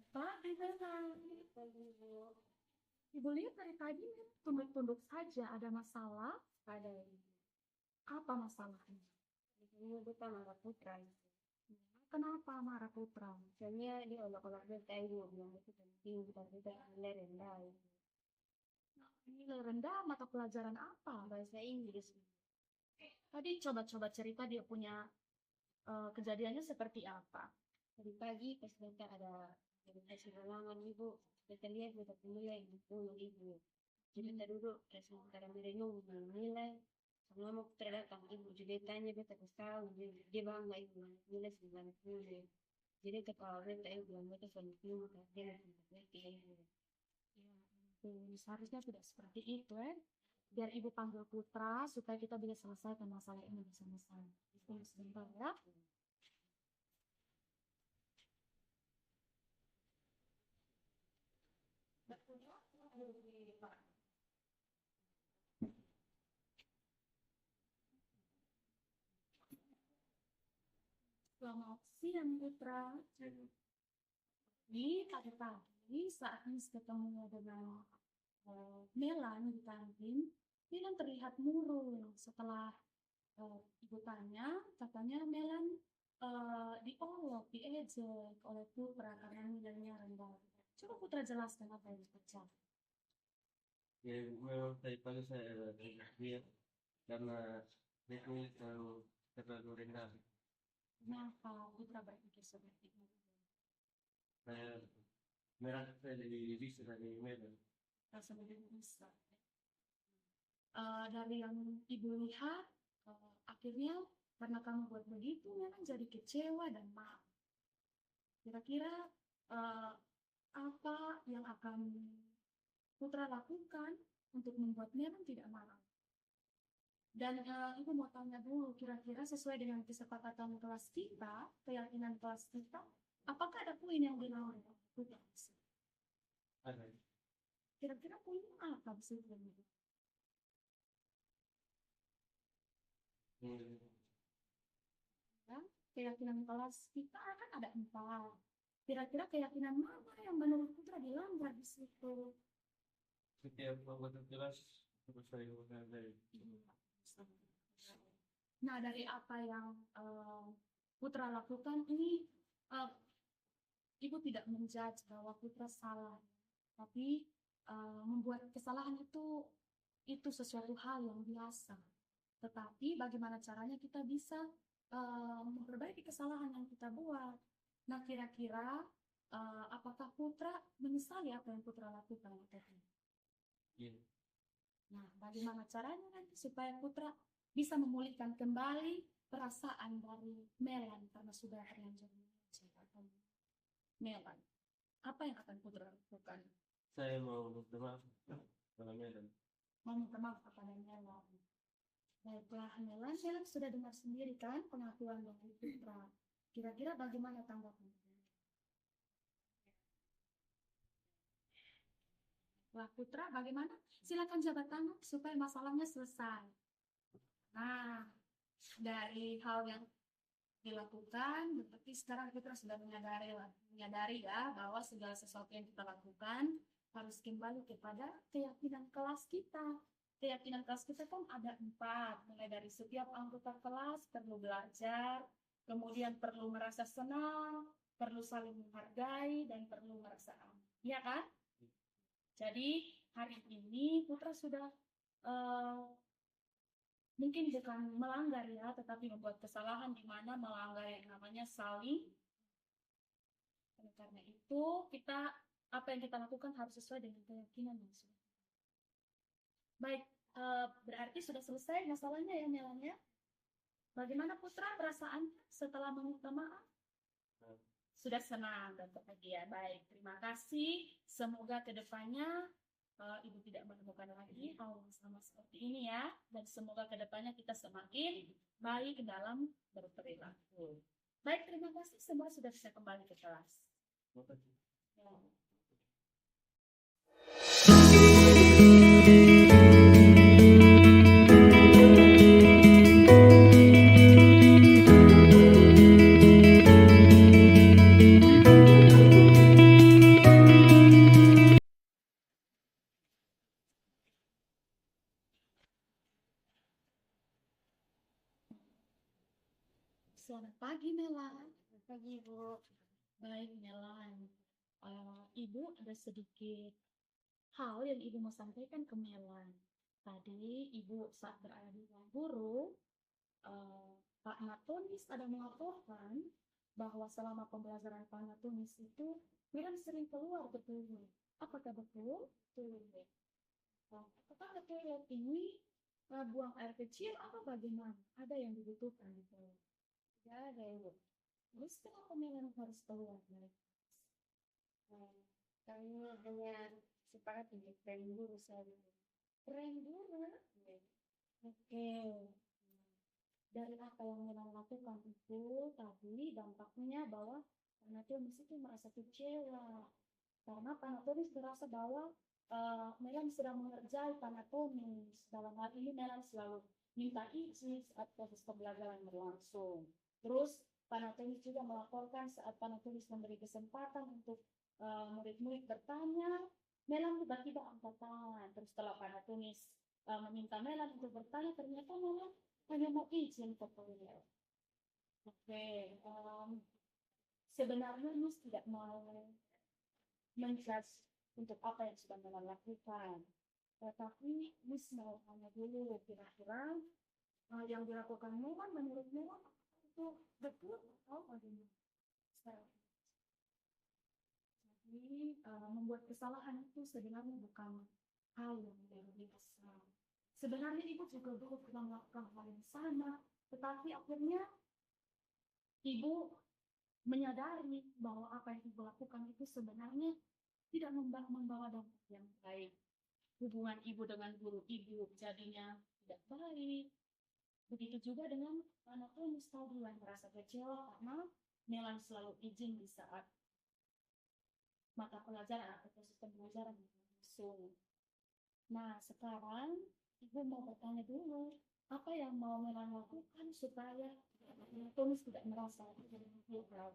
Pagi memang. Ibu lihat dari tadi tunduk-tunduk saja. Ada masalah? Ada Apa masalahnya? ini bukan marah putra. Kenapa marah putra? Soalnya dia olok-olok beta ibu bilang itu penting kita tidak nilai rendah. Nilai rendah mata pelajaran apa? Bahasa Inggris. Tadi coba-coba cerita dia punya kejadiannya seperti apa. Tadi pagi pas beta ada presentasi halangan ibu, beta lihat beta nilai itu ibu. Jadi beta duduk sementara merenung nilai. Sama mau putra datang ibu juga tanya beta kasih tahu dia bangga ibu nilai 90. Jadi kepala beta ibu bilang beta soalnya pintar dia nggak beta ibu. Seharusnya tidak seperti itu, Biar ibu panggil putra supaya kita bisa selesaikan masalah ini bersama-sama. Tunggu sebentar ya. Selamat siang putra. Ini pagi-pagi saat Miss ketemu dengan Melan di kantin, Melan terlihat murung. Setelah ibu tanya, katanya Melan diolok, diejek oleh putra karena nilainya rendah. Coba putra jelaskan apa yang terjadi. Ya, memang tadi pagi saya ada dia karena dia ini terlalu rendah. Kenapa putra berpikir seperti itu? Saya merasa saya lebih bisa dari Medan. Rasa lebih bisa. Dari yang ibu lihat, akhirnya karena kamu buat begitu, memang jadi kecewa dan marah. Kira-kira apa yang akan putra lakukan untuk membuat Melan tidak marah? Dan ibu mau tanya dulu, kira-kira sesuai dengan kesepakatan kelas kita, keyakinan kelas kita, apakah ada poin yang dilanggar? Ada. Kira-kira poin apa sih? Ya, keyakinan kelas kita kan ada 4. Kira-kira keyakinan mana yang menurut putra dilanggar di situ? Setiap anggota kelas harus saya menghargai. Nah, dari apa yang putra lakukan ini, ibu tidak menjudge bahwa putra salah, tapi membuat kesalahan itu sesuatu hal yang biasa. Tetapi bagaimana caranya kita bisa memperbaiki kesalahan yang kita buat? Nah, kira-kira apakah putra menyesali apa yang putra lakukan? Iya. Nah, bagaimana caranya nanti supaya putra bisa memulihkan kembali perasaan dari Melan karena sudah terlanjur mencintai Melan? Apa yang akan putra lakukan? Saya mau minta maaf kepada Medan. Mau minta maaf kepada Melan. Baiklah, Melan sudah dengar sendiri kan pengakuan dari putra. Kira-kira bagaimana tanggapan? Wah, putra bagaimana? Silakan jabat tangan supaya masalahnya selesai. Nah, dari hal yang dilakukan, berarti sekarang kita sudah menyadari ya bahwa segala sesuatu yang kita lakukan harus kembali kepada keyakinan kelas kita. Keyakinan kelas kita kan ada 4, mulai dari setiap anggota kelas perlu belajar, kemudian perlu merasa senang, perlu saling menghargai, dan perlu merasa aman. Iya kan? Jadi hari ini putra sudah mungkin bukan melanggar ya, tetapi membuat kesalahan di mana melanggar yang namanya saling. Karena itu apa yang kita lakukan harus sesuai dengan keyakinan yang sudah. Baik, berarti sudah selesai masalahnya ya Melannya. Bagaimana putra perasaan setelah meminta maaf? Sudah senang dan bahagia. Baik, terima kasih. Semoga kedepannya ibu tidak menemukan lagi hal yang sama seperti ini ya. Dan semoga kedepannya kita semakin baik dalam berperilaku. Baik, terima kasih. Semua sudah bisa kembali ke kelas. Terima kasih. Ya. pagi, Melan. Pagi, Bu. Baik, Melan. Ibu ada sedikit hal yang Ibu mau sampaikan ke Melan. Tadi Ibu saat berada di ruang guru, Pak Natonis ada melaporkan bahwa selama pembelajaran Pak Natonis itu Melan sering keluar ke toilet. Apakah betul? Betul. Apakah ke toilet ini buang air kecil atau bagaimana? Ada yang dibutuhkan gitu. Ya, ada Ibu. Terus kenapa Melan harus keluar? Kami hanya sepakat untuk tren guru saja. Keren dulu. Oke. Dari apa yang Melan lakukan itu tadi dampaknya bahwa Panatonis itu merasa kecewa. Karena Panatonis merasa bahwa Melan sedang mengerjai Panatonis. Dalam hal ini Melan selalu minta izin saat proses pembelajaran berlangsung. Terus Panatonis juga melaporkan saat Panatonis memberi kesempatan untuk murid-murid bertanya, Melan tiba-tiba angkat tangan. Terus setelah Panatonis meminta Melan untuk bertanya, ternyata Melan hanya mau izin ke toilet. Oke, sebenarnya Miss tidak mau menjudge untuk apa yang sudah Melan lakukan. Tetapi Miss mau tanya dulu, kira-kira yang dilakukan Melan menurut Melan itu betul atau bagaimana? Jadi membuat kesalahan itu sebenarnya bukan hal yang biasa. Sebenarnya ibu juga dulu pernah melakukan hal yang sama, tetapi akhirnya ibu menyadari bahwa apa yang ibu lakukan itu sebenarnya tidak membawa dampak yang baik. Hubungan ibu dengan guru ibu jadinya tidak baik. Begitu juga dengan anak Tunis tadi yang merasa kecewa karena Melan selalu izin di saat mata pelajaran atau proses pembelajaran berlangsung. Nah, sekarang ibu mau bertanya dulu, apa yang mau Melan lakukan supaya Tunis tidak merasa kecewa?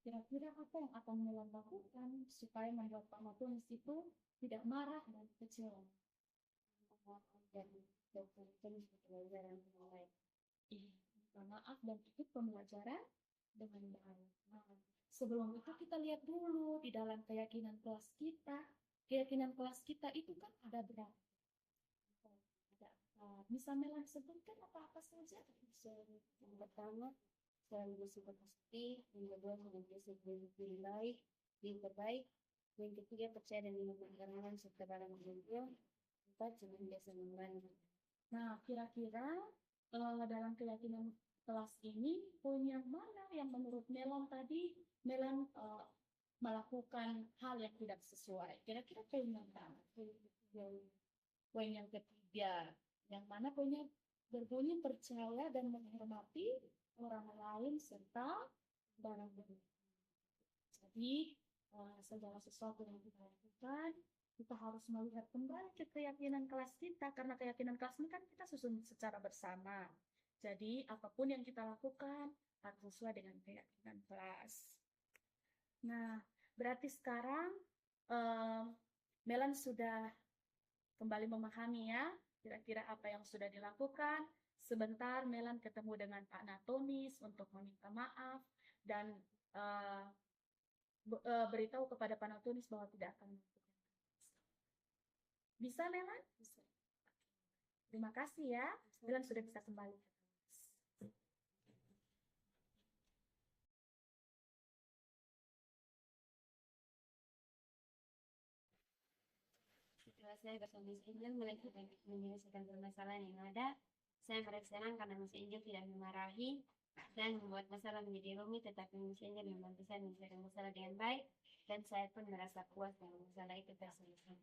Kira-kira apa yang akan Melan lakukan supaya membuat Pak Matunis itu tidak marah dan kecewa? Minta maaf dan ikut pembelajaran dengan baik. Nah, sebelum itu kita lihat dulu di dalam keyakinan kelas kita. Keyakinan kelas kita itu kan ada berapa? Bisa Melan sebutkan apa-apa saja? Yang pertama, selalu bersikap positif. Yang kedua, senantiasa berdiri baik, yang terbaik. Yang ketiga, percaya dan menghargai serta dalam hidup. Empat, senantiasa membantu. Nah, kira-kira dalam keyakinan kelas ini poin yang mana yang menurut Melan tadi Melan melakukan hal yang tidak sesuai? Kira-kira poin yang mana? Poin yang ketiga, yang mana poinnya berbunyi percaya dan menghormati orang lain serta barang benda. Jadi segala sesuatu yang kita lakukan kita harus melihat kembali ke keyakinan kelas kita, karena keyakinan kelas ini kan kita susun secara bersama. Jadi apapun yang kita lakukan harus sesuai dengan keyakinan kelas. Nah, berarti sekarang Melan sudah kembali memahami ya kira-kira apa yang sudah dilakukan. Sebentar Melan ketemu dengan Pak Natonis untuk meminta maaf dan beritahu kepada Pak Natonis bahwa tidak akan melakukan. Bisa Melan? Bisa. Terima kasih ya. Melan sudah bisa kembali. Setelah saya bersama Miss Angel menyelesaikan permasalahan yang ada, saya merasa senang karena Miss Angel tidak memarahi dan membuat masalah menjadi rumit, tetapi Miss Angel membantu saya menyelesaikan masalah dengan baik, dan saya pun merasa puas dengan masalah itu terselesaikan.